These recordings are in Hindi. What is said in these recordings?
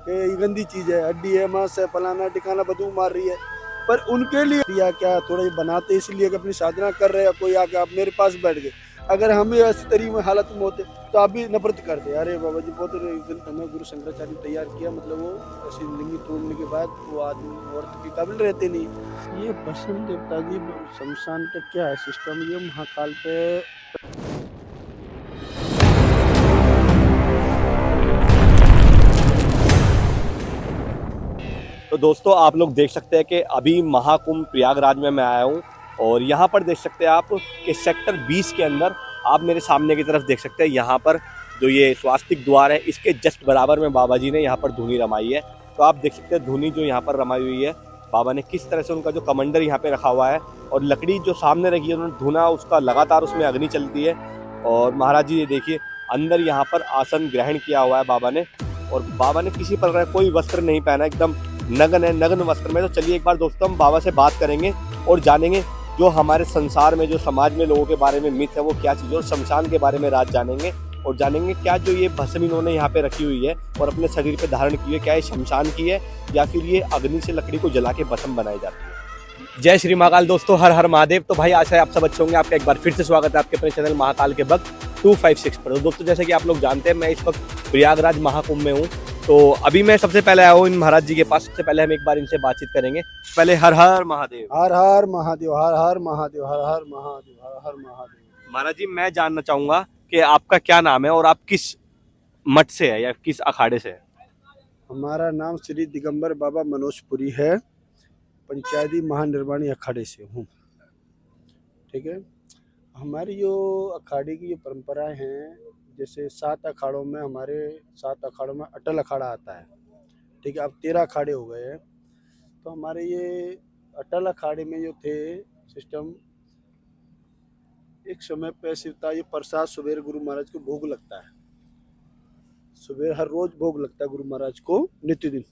कि ये गंदी चीज़ है, हड्डी है, मांस है, फलाना ठिकाना, बदबू मार रही है। पर उनके लिए या क्या थोड़ा ये बनाते इसलिए कि अपनी साधना कर रहे हैं, कोई आके आप मेरे पास बैठ गए। अगर हम भी ऐसी तरीके में हालत में होते तो आप भी नफरत करते, अरे बाबा जी बहुत हमें गुरु शंकराचार्य ने तैयार किया, मतलब वो ऐसी लिंगी तोड़ने के बाद वो आदमी औरत के काबिल रहते नहीं। ये बसंत देवता जी शमशान का क्या है सिस्टम, ये महाकाल पे। तो दोस्तों आप लोग देख सकते हैं कि अभी महाकुंभ प्रयागराज में मैं आया हूँ और यहाँ पर देख सकते हैं आप कि सेक्टर 20 के अंदर आप मेरे सामने की तरफ देख सकते हैं। यहाँ पर जो ये स्वास्तिक द्वार है इसके जस्ट बराबर में बाबा जी ने यहाँ पर धुनी रमाई है। तो आप देख सकते हैं धुनी जो यहाँ पर रमाई हुई है, बाबा ने किस तरह से उनका जो कमंडर यहाँ पे रखा हुआ है और लकड़ी जो सामने रखी है उन्होंने धुना, उसका लगातार उसमें अग्नि चलती है। और महाराज जी ये देखिए अंदर यहाँ पर आसन ग्रहण किया हुआ है बाबा ने, और बाबा ने किसी प्रकार कोई वस्त्र नहीं पहना, एकदम नग्न है, नग्न वस्त्र में। तो चलिए एक बार दोस्तों हम बाबा से बात करेंगे और जानेंगे जो हमारे संसार में, जो समाज में लोगों के बारे में मिथ है वो क्या चीज़ है, और शमशान के बारे में राज जानेंगे और जानेंगे क्या जो ये भस्म इन्होंने यहाँ पे रखी हुई है और अपने शरीर पे धारण की है, क्या ये शमशान की है या फिर ये अग्नि से लकड़ी को जला के भस्म बनाई जाती है। जय श्री महाकाल दोस्तों, हर हर महादेव। तो भाई आशा है आप सब अच्छे होंगे। आपका एक बार फिर से स्वागत है आपके अपने चैनल महाकाल के भक्त 256 पर। तो दोस्तों जैसे कि आप लोग जानते हैं मैं इस वक्त प्रयागराज महाकुंभ में हूँ। तो अभी मैं सबसे पहले आया हूँ इन महाराज जी के पास। सबसे पहले हम एक बार इनसे बातचीत करेंगे। पहले हर हर महादेव। हर हर महादेव, हर हर महादेव, हर हर महादेव, हर हर महादेव। महाराज जी मैं जानना चाहूंगा कि आपका क्या नाम है और आप किस मठ से है या किस अखाड़े से है? हमारा नाम श्री दिगंबर बाबा मनोजपुरी है, पंचायती महानिर्वाणी अखाड़े से हूँ। ठीक है, हमारी जो अखाड़े की जो परंपराएं हैं, जैसे 7 अखाड़ों में, हमारे 7 अखाड़ों में अटल अखाड़ा आता है। ठीक है, अब 13 अखाड़े हो गए हैं। तो हमारे ये अटल अखाड़े में जो थे सिस्टम, एक समय पे ऐसे था, ये प्रसाद सुबह गुरु महाराज को भोग लगता है, सुबह हर रोज भोग लगता है गुरु महाराज को नित्य दिन।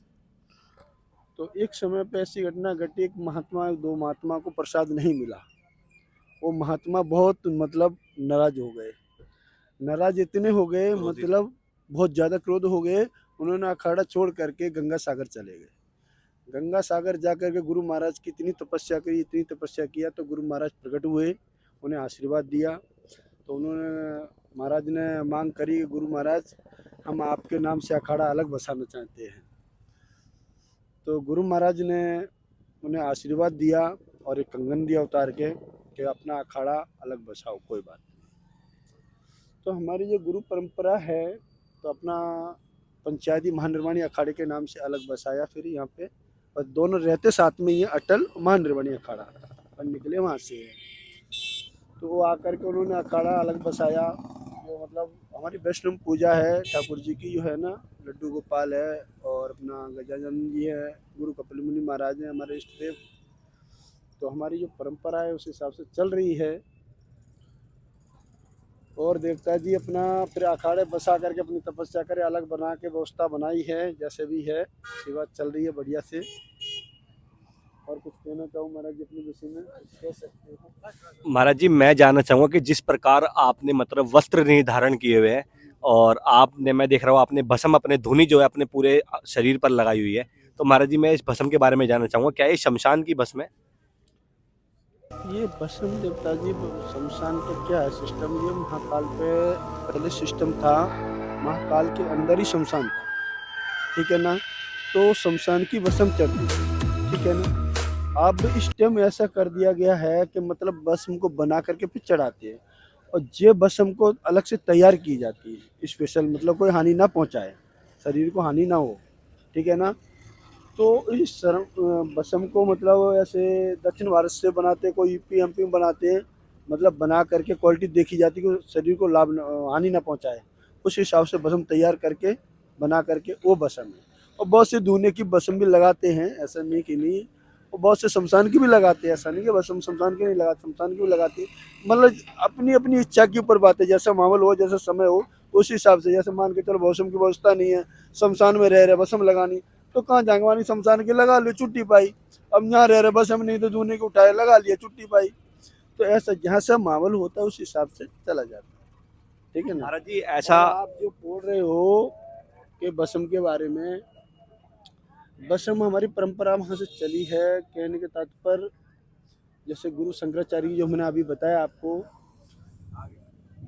तो एक समय पे ऐसी घटना घटी, एक महात्मा, 2 महात्मा को प्रसाद नहीं मिला। वो महात्मा बहुत मतलब नाराज हो गए, नाराज इतने हो गए, मतलब बहुत ज़्यादा क्रोध हो गए। उन्होंने अखाड़ा छोड़ करके गंगा सागर चले गए। गंगा सागर जा करके गुरु महाराज की इतनी तपस्या करी, इतनी तपस्या किया, तो गुरु महाराज प्रकट हुए, उन्हें आशीर्वाद दिया। तो उन्होंने, महाराज ने मांग करी, गुरु महाराज हम आपके नाम से अखाड़ा अलग बसाना चाहते हैं। तो गुरु महाराज ने उन्हें आशीर्वाद दिया और एक कंगन दिया उतार के कि अपना अखाड़ा अलग बसाओ, कोई बात नहीं। तो हमारी जो गुरु परंपरा है, तो अपना पंचायती महानिर्वाणी अखाड़े के नाम से अलग बसाया। फिर यहाँ पे और दोनों रहते साथ में, ये अटल महानिर्वाणी अखाड़ा और निकले वहाँ से। तो वो आकर के उन्होंने अखाड़ा अलग बसाया। जो मतलब हमारी वैष्णव पूजा है, ठाकुर जी की जो है ना, लड्डू गोपाल है और अपना गजानन जी है, गुरु कपिल मुनि महाराज हैं हमारे इष्ट देव। तो हमारी जो परंपरा है उस हिसाब से चल रही है। और देवता जी अपना फिर अखाड़े बसा करके अपनी तपस्या करे, अलग बना के व्यवस्था बनाई है, जैसे भी है सेवा चल रही है बढ़िया से। और कुछ कहना चाहूँ महाराज जी अपने विषय में, कह सकते हो? महाराज जी मैं जानना चाहूंगा कि जिस प्रकार आपने मतलब वस्त्र नहीं धारण किए हुए हैं और आपने, मैं देख रहा हूँ आपने भस्म अपने धुनी जो है अपने पूरे शरीर पर लगाई हुई है, तो महाराज जी मैं इस भस्म के बारे में जानना चाहूंगा, क्या ये शमशान की भस्म है? ये भस्म देवता जी शमशान का क्या है सिस्टम, ये महाकाल पे पहले सिस्टम था, महाकाल के अंदर ही शमशान था। ठीक है ना, तो शमशान की भस्म चढ़ती थी। ठीक है ना, अब इस टाइम ऐसा कर दिया गया है कि मतलब भस्म को बना करके फिर चढ़ाते हैं, और ये भस्म को अलग से तैयार की जाती है स्पेशल, मतलब कोई हानि ना पहुंचाए, शरीर को हानि ना हो। ठीक है ना, तो इस भस्म को मतलब ऐसे दक्षिण भारत से बनाते, कोई यूपी एमपी में बनाते हैं, मतलब बना करके क्वालिटी देखी जाती है कि शरीर को लाभ हानि ना पहुंचाए, उस हिसाब से भस्म तैयार करके बना करके वो भस्म है। और बहुत से दूने की भस्म भी लगाते हैं, ऐसा नहीं कि नहीं, और बहुत से शमशान की भी लगाते हैं, ऐसा नहीं कि भस्म शमशान की नहीं लगाते, शमशान की भी लगाते हैं। मतलब अपनी अपनी इच्छा के ऊपर बात है, जैसा माहौल हो, जैसा समय हो, उस हिसाब से। जैसे मान के चलो भस्म की व्यवस्था नहीं है, शमशान में रह रहे भस्म लगानी, तो कहाँ जांगवानी शमशान की लगा लो, छुट्टी पाई। अब यहाँ रह रहे बस हम, नहीं तो दूने को उठाए लगा लिया, छुट्टी पाई। तो ऐसा जहाँ से माहौल होता है उस हिसाब से चला जाता है। ठीक है ना, महाराज जी और ऐसा आप जो बोल रहे हो कि भस्म के बारे में, बस हम हमारी परंपरा वहाँ से चली है। कहने के तात्पर्य जैसे गुरु शंकराचार्य जो मैंने अभी बताया आपको,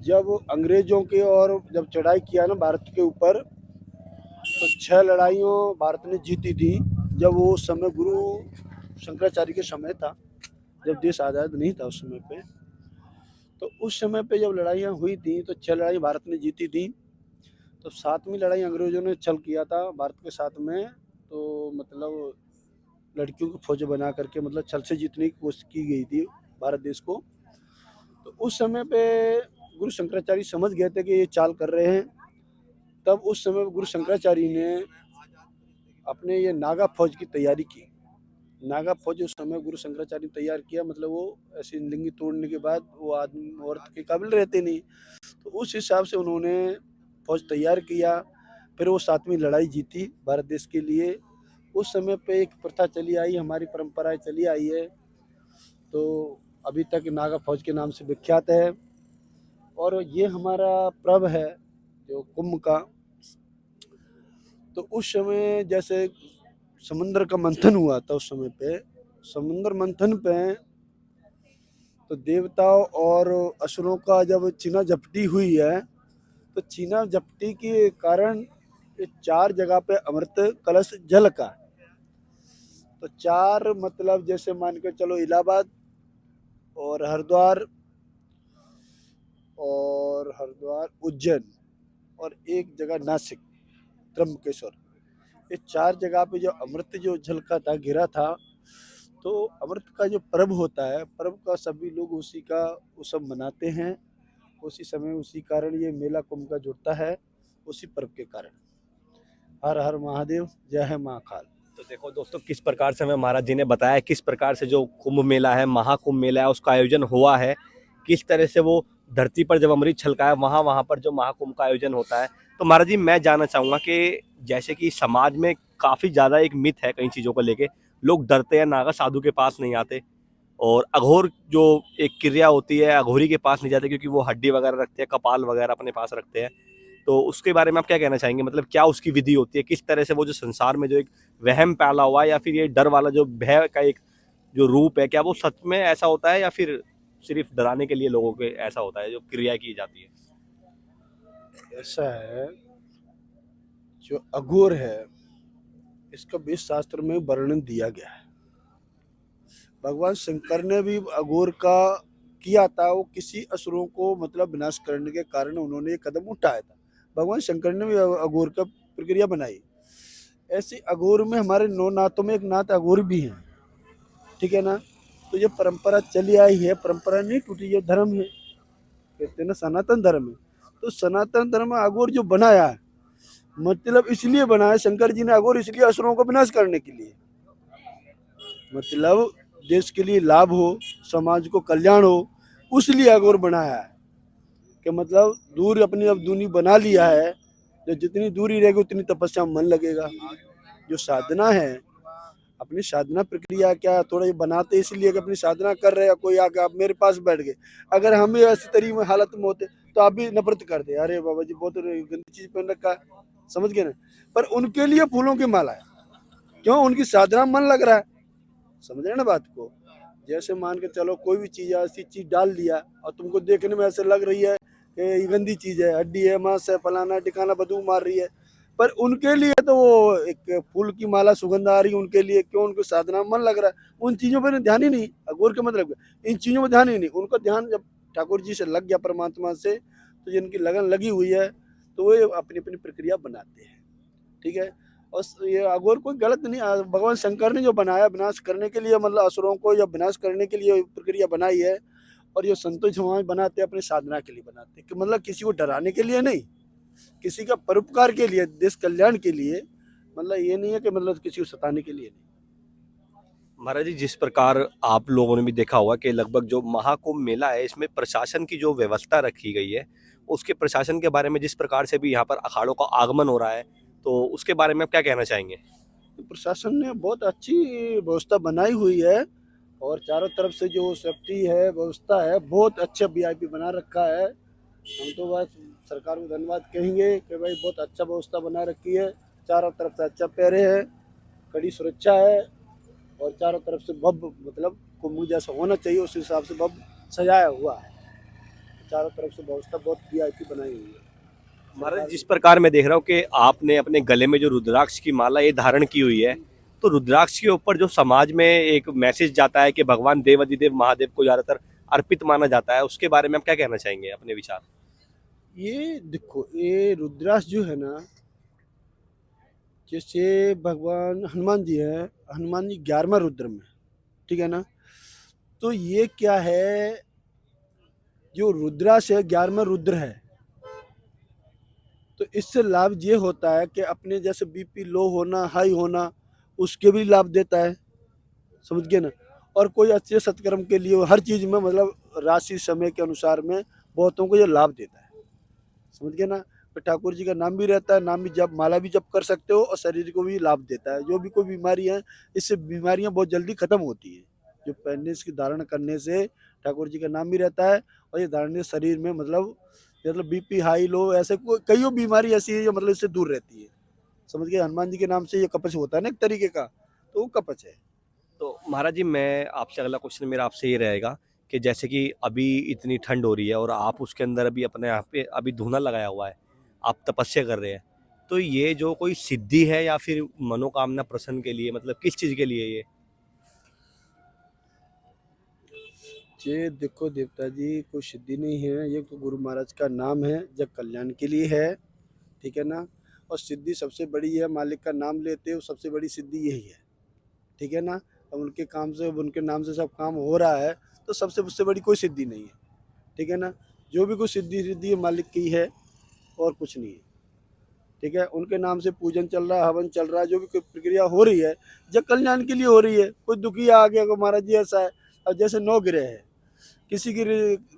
जब अंग्रेजों के और जब चढ़ाई किया ना भारत के ऊपर, तो 6 लड़ाइयों भारत ने जीती थी। जब वो समय गुरु शंकराचार्य के समय था, जब देश आज़ाद नहीं था उस समय पे, तो उस समय पे जब लड़ाइयाँ हुई थी तो 6 लड़ाई भारत ने जीती थी। तो 7वीं लड़ाई अंग्रेजों ने छल किया था भारत के साथ में, तो मतलब लड़कियों को फौज बना करके मतलब छल से जीतने की कोशिश की गई थी भारत देश को। तो उस समय पे गुरु शंकराचार्य समझ गए थे कि ये चाल कर रहे हैं। तब उस समय गुरु शंकराचार्य ने अपने ये नागा फौज की तैयारी की। नागा फौज उस समय गुरु शंकराचार्य ने तैयार किया, मतलब वो ऐसी लिंगी तोड़ने के बाद वो आदमी औरत के काबिल रहते नहीं, तो उस हिसाब से उन्होंने फौज तैयार किया। फिर वो 7वीं लड़ाई जीती भारत देश के लिए। उस समय पे एक प्रथा चली आई, हमारी परंपराएं चली आई है, तो अभी तक नागा फौज के नाम से विख्यात है। और ये हमारा पर्व है जो कुंभ का। तो उस समय जैसे समुद्र का मंथन हुआ था, उस समय पे समुद्र मंथन पे तो देवताओं और असुरों का जब चीना झपटी हुई है, तो चीना झपटी के कारण ये 4 जगह पे अमृत कलश जल का, तो 4 मतलब जैसे मान के चलो इलाहाबाद और हरिद्वार उज्जैन और एक जगह नासिक त्र्यंबकेश्वर, ये 4 जगह पे जो अमृत जो झलका था, गिरा था, तो अमृत का जो पर्व होता है, पर्व का सभी लोग उसी का उत्सव मनाते हैं। उसी समय उसी कारण ये मेला कुंभ का जुड़ता है, उसी पर्व के कारण। हर हर महादेव, जय है महाकाल। तो देखो दोस्तों, किस प्रकार से हमें महाराज जी ने बताया किस प्रकार से जो कुंभ मेला है, महाकुंभ मेला है, उसका आयोजन हुआ है, किस तरह से वो धरती पर जब अमृत छलकाया वहाँ वहाँ पर जो महाकुंभ का आयोजन होता है। तो महाराज जी, मैं जानना चाहूँगा कि जैसे कि समाज में काफ़ी ज़्यादा एक मिथ है कई चीज़ों को लेके, लोग डरते हैं, नागा साधु के पास नहीं आते, और अघोर जो एक क्रिया होती है अघोरी के पास नहीं जाते क्योंकि वो हड्डी वगैरह रखते हैं, कपाल वगैरह अपने पास रखते हैं। तो उसके बारे में आप क्या कहना चाहेंगे, मतलब क्या उसकी विधि होती है, किस तरह से वो जो संसार में जो एक वहम फैला हुआ है या फिर ये डर वाला जो भय का एक जो रूप है, क्या वो सच में ऐसा होता है या फिर सिर्फ डराने के लिए लोगों के ऐसा होता है जो क्रिया की जाती है? ऐसा है, जो अघोर है इसका वेद शास्त्र में वर्णन दिया गया है। भगवान शंकर ने भी अघोर का किया था, वो किसी असुरों को मतलब विनाश करने के कारण उन्होंने ये कदम उठाया था। भगवान शंकर ने भी अघोर का प्रक्रिया बनाई। ऐसे अघोर में हमारे 9 नाथों में एक नाथ अघोर भी हैं, ठीक है ना। तो ये परंपरा चली आई है, परंपरा नहीं टूटी, ये धर्म है, कहते हैं ना सनातन धर्म है। तो सनातन धर्म अघोर जो बनाया है, मतलब इसलिए बनाया शंकर जी ने अघोर, इसलिए असुरों को विनाश करने के लिए, मतलब देश के लिए लाभ हो, समाज को कल्याण हो, उसलिए अघोर बनाया है। कि मतलब दूर अपनी अब दूनी बना लिया है, जो जितनी दूरी रहेगी उतनी तपस्या में मन लगेगा। जो साधना है, अपनी साधना प्रक्रिया क्या है, थोड़ा ये बनाते इसलिए कि अपनी साधना कर रहे हैं, कोई आके आप मेरे पास बैठ गए, अगर हम भी ऐसी तरीके में हालत में होते तो आप भी नफरत करते, अरे बाबा जी बहुत गंदी चीज पहन रखा है, समझ गए ना। पर उनके लिए फूलों की माला है, क्यों, उनकी साधना में मन लग रहा है, समझ रहे ना बात को। जैसे मान के चलो कोई भी चीज ऐसी चीज डाल दिया और तुमको देखने में ऐसे लग रही है कि ये गंदी चीज है, हड्डी है, मांस है, फलाना टिकाना, बदबू मार रही है, पर उनके लिए तो वो एक फूल की माला सुगंध आ रही है उनके लिए, क्यों, उनको साधना में मन लग रहा है, उन चीजों पर ध्यान ही नहीं। अघोर का मतलब इन चीजों में ध्यान ही नहीं, उनका ध्यान जब ठाकुर जी से लग गया, परमात्मा से, तो जिनकी लगन लगी हुई है तो वो अपनी अपनी प्रक्रिया बनाते हैं, ठीक है। और ये अघोर कोई गलत नहीं, भगवान शंकर ने जो बनाया विनाश करने के लिए, मतलब असुरों को जब विनाश करने के लिए प्रक्रिया बनाई है। और ये संतोष समाज बनाते हैं अपनी साधना के लिए बनाते हैं, कि मतलब किसी को डराने के लिए नहीं, किसी का परोपकार के लिए, देश कल्याण के लिए, मतलब ये नहीं है कि मतलब किसी को सताने के लिए नहीं। महाराज जी, जिस प्रकार आप लोगों ने भी देखा होगा कि लगभग जो महाकुंभ मेला है इसमें प्रशासन की जो व्यवस्था रखी गई है, उसके प्रशासन के बारे में जिस प्रकार से भी यहाँ पर अखाड़ों का आगमन हो रहा है, तो उसके बारे में आप क्या कहना चाहेंगे? तो प्रशासन ने बहुत अच्छी व्यवस्था बनाई हुई है, और चारों तरफ से जो सेफ्टी है, व्यवस्था है, बहुत अच्छा वीआईपी बना रखा है। हम तो बस सरकार को धन्यवाद कहेंगे कि भाई बहुत अच्छा व्यवस्था बना रखी है, चारों तरफ से अच्छा पहरे है, कड़ी सुरक्षा है और चारों तरफ से भव्य मतलब कुंभ जैसा होना चाहिए उस हिसाब से भव्य सजाया हुआ है। चारों तरफ से व्यवस्था बहुत वीआईपी बनाई हुई है। महाराज जिस प्रकार मैं देख रहा हूँ कि आपने अपने गले में जो रुद्राक्ष की माला ये धारण की हुई है, तो रुद्राक्ष के ऊपर जो समाज में एक मैसेज जाता है कि भगवान देवाधिदेव महादेव को ज्यादातर अर्पित माना जाता है, उसके बारे में आप क्या कहना चाहेंगे अपने विचार? ये देखो ये रुद्राक्ष जो है ना, जैसे भगवान हनुमान जी हैं, हनुमान जी 11वां रुद्र में, ठीक है ना। तो ये क्या है, जो रुद्राक्ष है 11वां रुद्र है, तो इससे लाभ ये होता है कि अपने जैसे बीपी लो होना, हाई होना, उसके भी लाभ देता है, समझ गए ना। और कोई अच्छे सत्कर्म के लिए हर चीज़ में मतलब राशि समय के अनुसार में बहुतों को ये लाभ देता है, समझ गए ना। तो ठाकुर जी का नाम भी रहता है, नाम भी जप, माला भी जप कर सकते हो और शरीर को भी लाभ देता है। जो भी कोई बीमारी है, इससे बीमारियां बहुत जल्दी खत्म होती है। जो पहनने इसकी धारण करने से ठाकुर जी का नाम भी रहता है और ये धारण शरीर में मतलब बीपी हाई लो ऐसे कई बीमारी ऐसी है जो मतलब इससे दूर रहती है, समझ गए। हनुमान जी के नाम से ये कवच होता है ना एक तरीके का, तो वो कवच है। तो महाराज जी, मैं आपसे अगला क्वेश्चन मेरा आपसे ये रहेगा कि जैसे कि अभी इतनी ठंड हो रही है और आप उसके अंदर अभी अपने यहाँ पे अभी धूना लगाया हुआ है, आप तपस्या कर रहे हैं, तो ये जो कोई सिद्धि है या फिर मनोकामना प्रसन्न के लिए, मतलब किस चीज़ के लिए ये? ये देखो देवता जी, कोई सिद्धि नहीं है, ये तो गुरु महाराज का नाम है, जग कल्याण के लिए है, ठीक है ना। और सिद्धि सबसे बड़ी है, मालिक का नाम लेते हो, सबसे बड़ी सिद्धि यही है, ठीक है ना। अब उनके काम से, उनके नाम से सब काम हो रहा है, तो सबसे उससे बड़ी कोई सिद्धि नहीं है, ठीक है ना। जो भी कोई सिद्धि सिद्धि है मालिक की है और कुछ नहीं है, ठीक है। उनके नाम से पूजन चल रहा है, हवन चल रहा है, जो भी कोई प्रक्रिया हो रही है जग कल्याण के लिए हो रही है। कोई दुखी आ गया को महाराज जी ऐसा है, अब जैसे 9 ग्रह है, किसी की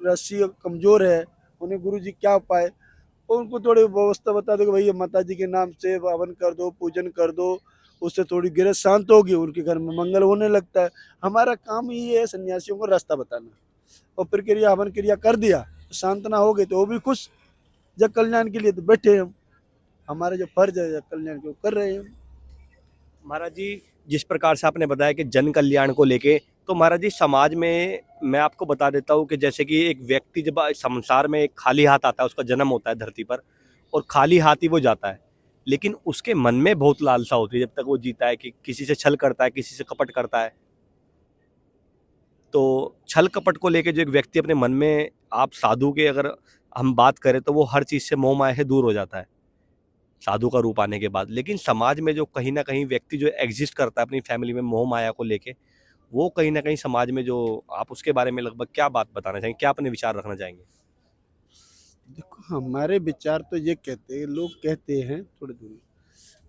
रस्सी कमजोर है, उन्हें गुरु जी क्या उपाय, और उनको थोड़ी व्यवस्था बता दो कि भैया माता जी के नाम से हवन कर दो, पूजन कर दो, उससे थोड़ी गिरह शांत होगी, उनके घर में मंगल होने लगता है। हमारा काम ही है सन्यासियों को रास्ता बताना, और प्रक्रिया हवन क्रिया कर दिया, शांत ना हो गए तो वो भी खुश, जग कल्याण के लिए तो बैठे हम, हमारे जो फर्ज है जग कल्याण के वो कर रहे हैं हम। महाराज जी, जिस प्रकार से आपने बताया कि जन कल्याण को लेके, तो महाराज जी समाज में मैं आपको बता देता हूँ कि जैसे कि एक व्यक्ति जब संसार में एक खाली हाथ आता है, उसका जन्म होता है धरती पर, और खाली हाथ ही वो जाता है, लेकिन उसके मन में बहुत लालसा होती है जब तक वो जीता है कि किसी से छल करता है, किसी से कपट करता है। तो छल कपट को लेके जो एक व्यक्ति अपने मन में, आप साधु के अगर हम बात करें तो वो हर चीज़ से मोह माया से दूर हो जाता है साधु का रूप आने के बाद। लेकिन समाज में जो कहीं ना कहीं व्यक्ति जो एग्जिस्ट करता है अपनी फैमिली में मोह माया को लेके, वो कहीं ना कहीं समाज में जो, आप उसके बारे में लगभग क्या बात बताना चाहेंगे, क्या अपने विचार रखना चाहेंगे? देखो हमारे विचार तो ये कहते हैं, लोग कहते हैं थोड़ी दूरी,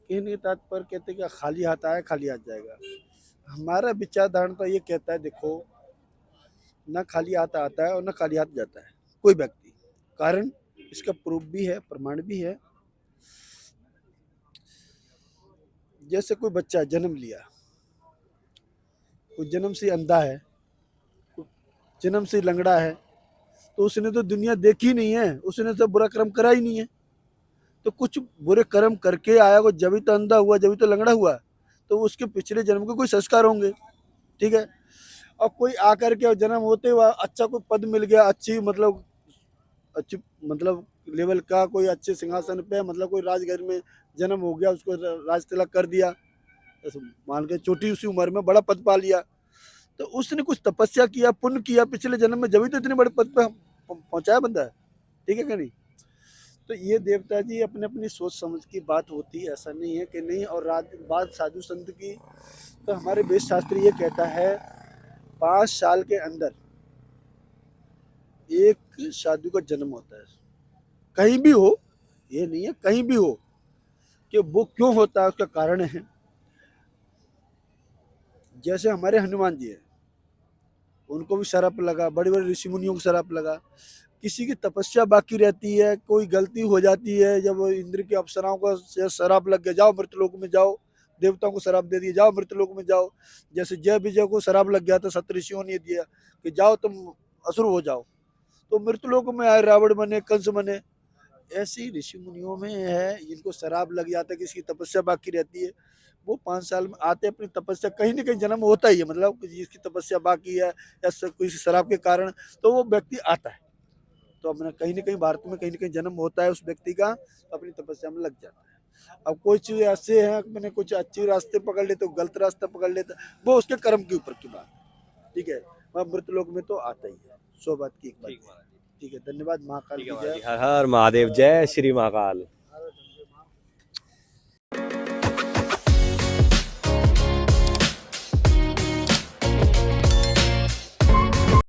कहने के तात्पर्य कहते हैं कि खाली हाथ आया खाली हाथ जाएगा। हमारा विचार धारणा तो ये कहता है, देखो ना खाली हाथ आता है और ना खाली हाथ जाता है कोई व्यक्ति। कारण इसका प्रूफ भी है, प्रमाण भी है। जैसे कोई बच्चा जन्म लिया, कोई जन्म से अंधा है, कोई जन्म से लंगड़ा है, तो उसने तो दुनिया देखी नहीं है, उसने तो बुरा कर्म करा ही नहीं है। तो कुछ बुरे कर्म करके आया, वो जब ही तो अंधा हुआ, जब ही तो लंगड़ा हुआ, तो उसके पिछले जन्म के कोई संस्कार होंगे, ठीक है। और कोई आकर के जन्म होते हुआ अच्छा कोई पद मिल गया, अच्छी मतलब लेवल का, कोई अच्छे सिंहासन पे, मतलब कोई राजघर में जन्म हो गया, उसको राज तिलक कर दिया, मान के छोटी उसी उम्र में बड़ा पद पा लिया, तो उसने कुछ तपस्या किया, पुण्य किया पिछले जन्म में, जब ही तो इतने बड़े पद पे पहुंचाया बंदा है, ठीक है कि नहीं। तो ये देवता जी अपने अपनी सोच समझ की बात होती है, ऐसा नहीं है कि नहीं। और बात साधु संत की, तो हमारे वेद शास्त्र ये कहता है 5 साल के अंदर एक साधु का जन्म होता है, कहीं भी हो, ये नहीं है कहीं भी हो। कि वो क्यों होता है उसका कारण है। जैसे हमारे हनुमान जी है, उनको भी शराप लगा, बड़े बड़े ऋषि मुनियों को शराप लगा। किसी की तपस्या बाकी रहती है, कोई गलती हो जाती है, जब इंद्र के अप्सराओं का शराप लग गया, जाओ मृतलोक में जाओ, देवताओं को शराप दे दिया, जाओ मृतलोक में जाओ। जैसे जय विजय को शराप लग गया था, सप्तऋषियों ने दिया कि जाओ तुम असुर हो जाओ, तो मृतलोक में आए, रावण बने, कंस बने। ऐसी ऋषि मुनियों में है जिनको शराब लग जाता है, किसी की तपस्या बाकी रहती है, वो 5 साल में आते अपनी तपस्या कहीं ना कहीं जन्म होता ही है, मतलब जिसकी तपस्या बाकी है या किसी शराब के कारण, तो वो व्यक्ति आता है। तो अपना कहीं ना कहीं भारत में कहीं ना कहीं जन्म होता है उस व्यक्ति का, अपनी तपस्या में लग जाता है। अब कोई चीज ऐसे है मैंने कुछ अच्छे रास्ते पकड़ लेते, गलत रास्ता पकड़ लेता, वो उसके कर्म के ऊपर की बात, ठीक है। वह मृत लोक में तो आता ही है, सौ बात की एक बात है। ठीक है, धन्यवाद। महाकाल की जय। हर हर महादेव, जय श्री महाकाल।